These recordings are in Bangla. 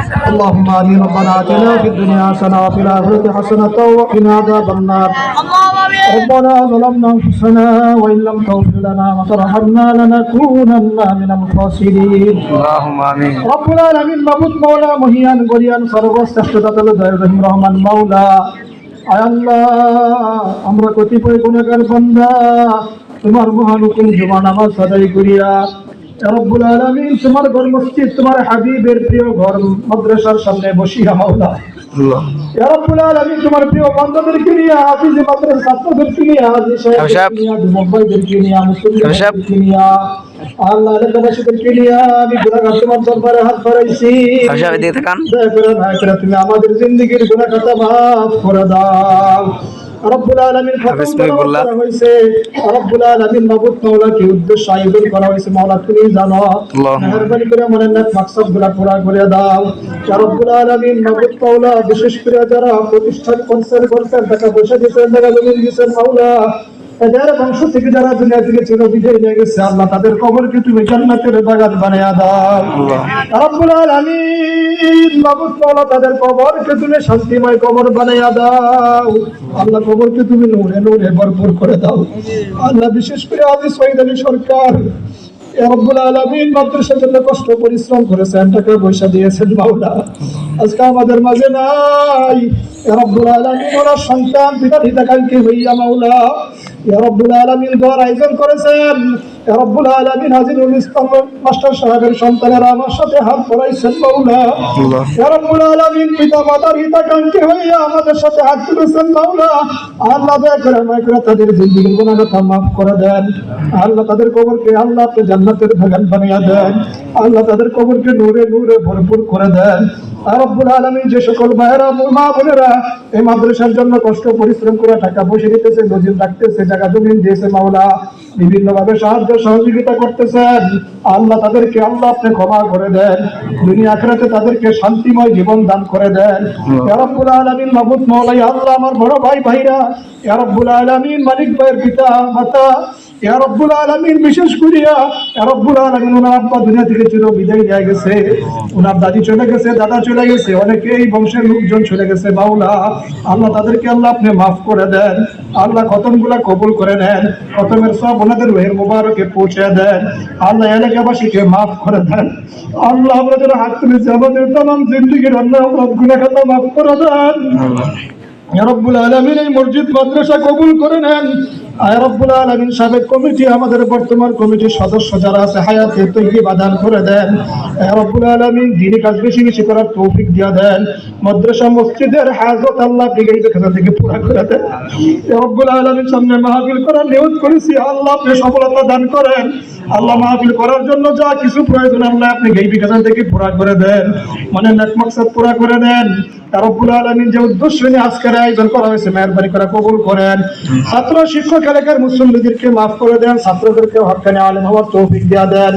اللهم آمين. ربنا آتنا في الدنيا حسنة وفي الآخرة حسنة وقنا عذاب النار. ربنا ظلمنا أنفسنا وإن لم تغفر لنا وترحمنا لنكونن من الخاسرين. اللهم آمين. رب العالمين মাবুদ মাওলা মহিয়ান গরিয়ান সর্বশ্রেষ্ঠ দাতাল দয়াল রহিম রহমান মাওলা, আয় আল্লাহ আমরা কতিপয় গুনাহগার বান্দা তোমার মহানুকুল জুমা নামাজ আদায় করিয়া রব্বুল আলামিন তোমার ঘর মসজিদ তোমার হাবিবের প্রিয় ঘর মাদ্রাসার সামনে বসিয়া মাওলা ইয়া রব্বুল আলামিন তোমার প্রিয় বান্দাদেরকে নিয়ে হাফিজ মাদ্রাসার ছাত্রদেরকে নিয়ে হাজি সাহেবদেরকে নিয়ে মুম্বাইদেরকে নিয়ে মুসলিমদেরকে নিয়ে আল্লাহ এলাকাবাসীদেরকে নিয়ে আমি গুনাহগার তোমার দরবারে হাত বাড়াইছি। দয়া করে না করে তুমি আমাদের জিন্দেগির গুনাহ খাতা মাফ করে দাও। রব্বুল আলামিন করা হয়েছে, রব্বুল আলামিন মাবুদ মাওলা কি উদ্দেশ্য আয়োজন করা হয়েছে মাওলা তুমি জানো। মেহেরবানি করে মনের নেক মাকসাদগুলো পুরা করে দাও ইয়া রব্বুল আলামিন মাবুদ মাওলা। বিশেষ করে যারা প্রতিষ্ঠান কনসার্ট করছেন, টাকা পয়সা দিয়েছেন, টাকা জমি দিয়েছেন মাওলা, এদের বংশ থেকে যারা দুনিয়া থেকে চির বিদায় নিয়ে গেছে আল্লাহ তাদের কবরকে তুমি জান্নাতের বাগান বানিয়ে দাও ইয়া রব্বুল আলামিন মাবুদ মাওলা। তাদের কবরকে তুমি শান্তিময় কবর বানিয়ে দাও আল্লাহ। কবরকে তুমি নূরে নূরে ভরপুর করে দাও আল্লাহ। বিশেষ করে আজি শহীদ আলী সরকার ইয়া রব্বুল আলামিন মাদ্রাসার জন্য কষ্ট পরিশ্রম করেছেন, টাকা পয়সা দিয়েছেন মাওলা, আজকে আমাদের মাঝে নাই ইয়া রব্বুল আলামিন। ওনার সন্তান পিতার হিতাকাঙ্ক্ষী হইয়া মাওলা ইয়া রব্বুল আলামিন দোয়ার আয়োজন করেছেন ইয়া রব্বুল আলামিন। হাজিরুল ইসলাম মাস্টার সাহেবের সন্তানেরা আমার সাথে হাত ধরাইছেন মাওলা ইয়া রব্বুল আলামিন। পিতা মাতার হিতাকাঙ্ক্ষী হইয়া আমাদের সাথে হাত তুলেছেন মাওলা। আল্লাহ দয়া করে মায়া করে তাদের জিন্দেগির গুনাহ কথা মাফ করে দেন আল্লাহ। তাদের কবরকে আল্লাহ আপনি জান্নাতের বাগান বানিয়ে দেন আল্লাহ। তাদের কবরকে নূরে নূরে ভরপুর করে দেন ইয়া রব্বুল আলামিন। যে সকল ভাইয়েরা মা বোনেরা এই মাদ্রাসার জন্য কষ্ট পরিশ্রম করে টাকা পয়সা দিতেছে, নজির রাখতেছে, জায়গা জমিন দিয়েছে মাওলা, বিভিন্ন ভাবে সাহায্য সহযোগিতা করতেছেন আল্লাহ, তাদেরকে আল্লাহ আপনি ক্ষমা করে দেন, দুনিয়া আখিরাতে তাদেরকে শান্তিময় জীবন দান করে দেন ইয়া রব্বুল আলামিন মাবুদ মাওলা। আল্লাহ আমার বড় ভাই ভাইরা ইয়া রব্বুল আলামিন, মালিক ভাইয়ের পিতা মাতা ইয়া রব্বুল আলামিন, বিশেষ করিয়া ইয়া রব্বুল আলামিন ওনার আব্বা দুনিয়া থেকে চির বিদায় নিয়ে গেছে, ওনার দাদি চলে গেছে, দাদা চলে গেছে, অনেকেই বংশের লোকজন চলে গেছে মাওলা। আল্লাহ তাদেরকে আল্লাহ আপনি মাফ করে দেন আল্লাহ। খতমগুলা কবুল করে নেন, খতমের সব ওনাদের রুহের মুবারকে পৌঁছে দেন আল্লাহ। এলাকাবাসীকে মাফ করে দেন আল্লাহ। আমরা যারা হাত তুলেছি আমাদের তামাম জিন্দেগির আল্লাহ গুনাহ খাতা মাফ করে দেন ইয়া রব্বুল আলামিন। এই মসজিদ মাদ্রাসা কবুল করে নেন ইয়া রব্বুল আলামিন। সাবেক কমিটি, আমাদের বর্তমান কমিটির সদস্য যারা আছে হায়াতে তৈয়বা দান করে দেন ইয়া রব্বুল আলামিন। দ্বীনি কাজ বেশি বেশি করার তৌফিক দিয়ে দেন। মাদ্রাসা মসজিদের হাজত আল্লাহ আপনি এই জায়গা থেকে পুরা করে দেন ইয়া রব্বুল আলামিন। সামনে মাহফিল করার নিয়ত করেছি আল্লাহ আপনি সফলতা দান করেন আল্লাহ। মাহফিল করার জন্য যা কিছু প্রয়োজন আল্লাহ আপনি এই বিকাশ থেকে পুরা করে দেন, মানে নেক মাকসাদ পুরা করে দেন ইয়া রব্বুল আলামিন। যে উদ্দেশ্য নিয়ে আজকের আয়োজন করা হয়েছে মেহেরবানি করে কবুল করেন। ছাত্র শিক্ষক এলাকার মুসল্লিদেরকে মাফ করে দেন, ছাত্রদেরকে হক্কানি আলেম হওয়ার তৌফিক দিয়ে দেন।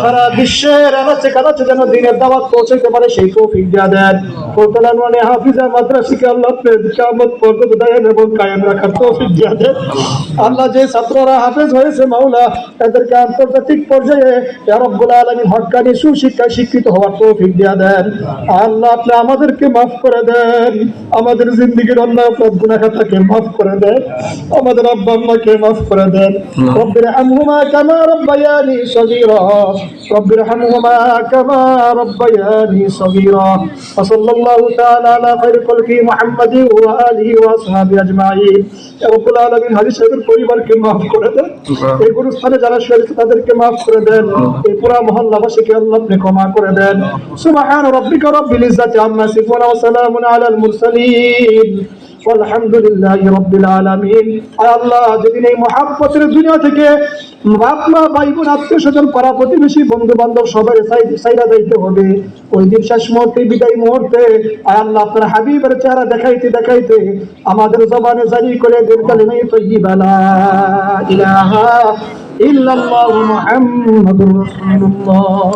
সারা বিশ্বের আনাচে কানাচে যেন দ্বীনের দাওয়াত পৌঁছাতে পারে সেই তৌফিক দিয়ে দেন। কোরআন মানে হাফিজা মাদ্রাসাকে আল্লাহ কিয়ামত পর্যন্ত দায়েম এবং কায়েম রাখার তৌফিক দিয়ে দেন আল্লাহ। যে ছাত্ররা হাফেজ হয়েছে মাওলা তাদেরকে আন্তর্জাতিক পর্যায়ে ইয়া রব্বুল আলামিন হক্কানি সুশিক্ষায় শিক্ষিত হওয়ার তৌফিক দিয়ে দেন আল্লাহ। আপনি আমাদেরকে মাফ করে দেন, আমাদের জিন্দেগির অন্যায় অপরাধ গুনাহ খাতাকে মাফ করে দেন, আমাদের আব্বা আম্মাকে মাফ করে দেন। রব্বির হামহুমা কামা রাব্বায়ানি সগীরা, রব্বির হামহুমা কামা রাব্বায়ানি সগীরা। ওয়া সাল্লাল্লাহু তাআলা আলা খায়রি খালকি মুহাম্মাদিন ওয়া আলিহি ওয়া আসহাবিহি আজমাইন। ইয়া রব্বুল আলামিন হাজী সাহেবের পরিবারকে মাফ করে দেন, এই গুরুস্থানে যারা শহীদ তাদেরকে মাফ করে দেন, এই পুরা মহল্লাবাসীকে আল্লাহ আপনি ক্ষমা করে দেন। সুবহান রাব্বিকা রাব্বিল ইজ্জাতি আম্মা ইয়াসিফুন ওয়া সালামুন আলাল মুরসালিন আলহামদুলিল্লাহি রাব্বিল আলামিন। আল্লাহ যেদিন এই মহব্বতের দুনিয়া থেকে বাপ মা ভাই বোন আত্মীয় স্বজন পাড়া প্রতিবেশী বন্ধু বান্ধব সবাই সাইরা যাইতে হবে, ওই দিন শেষ মুহূর্তে বিদায় মুহূর্তে আল্লাহ আপনার হাবিবের চেহারা দেখাইতে দেখাইতে আমাদের জবানে জারি করে দেন কালিমা তাইয়্যিবা লা ইলাহা ইল্লাল্লাহু মুহাম্মাদুর রাসূলুল্লাহ।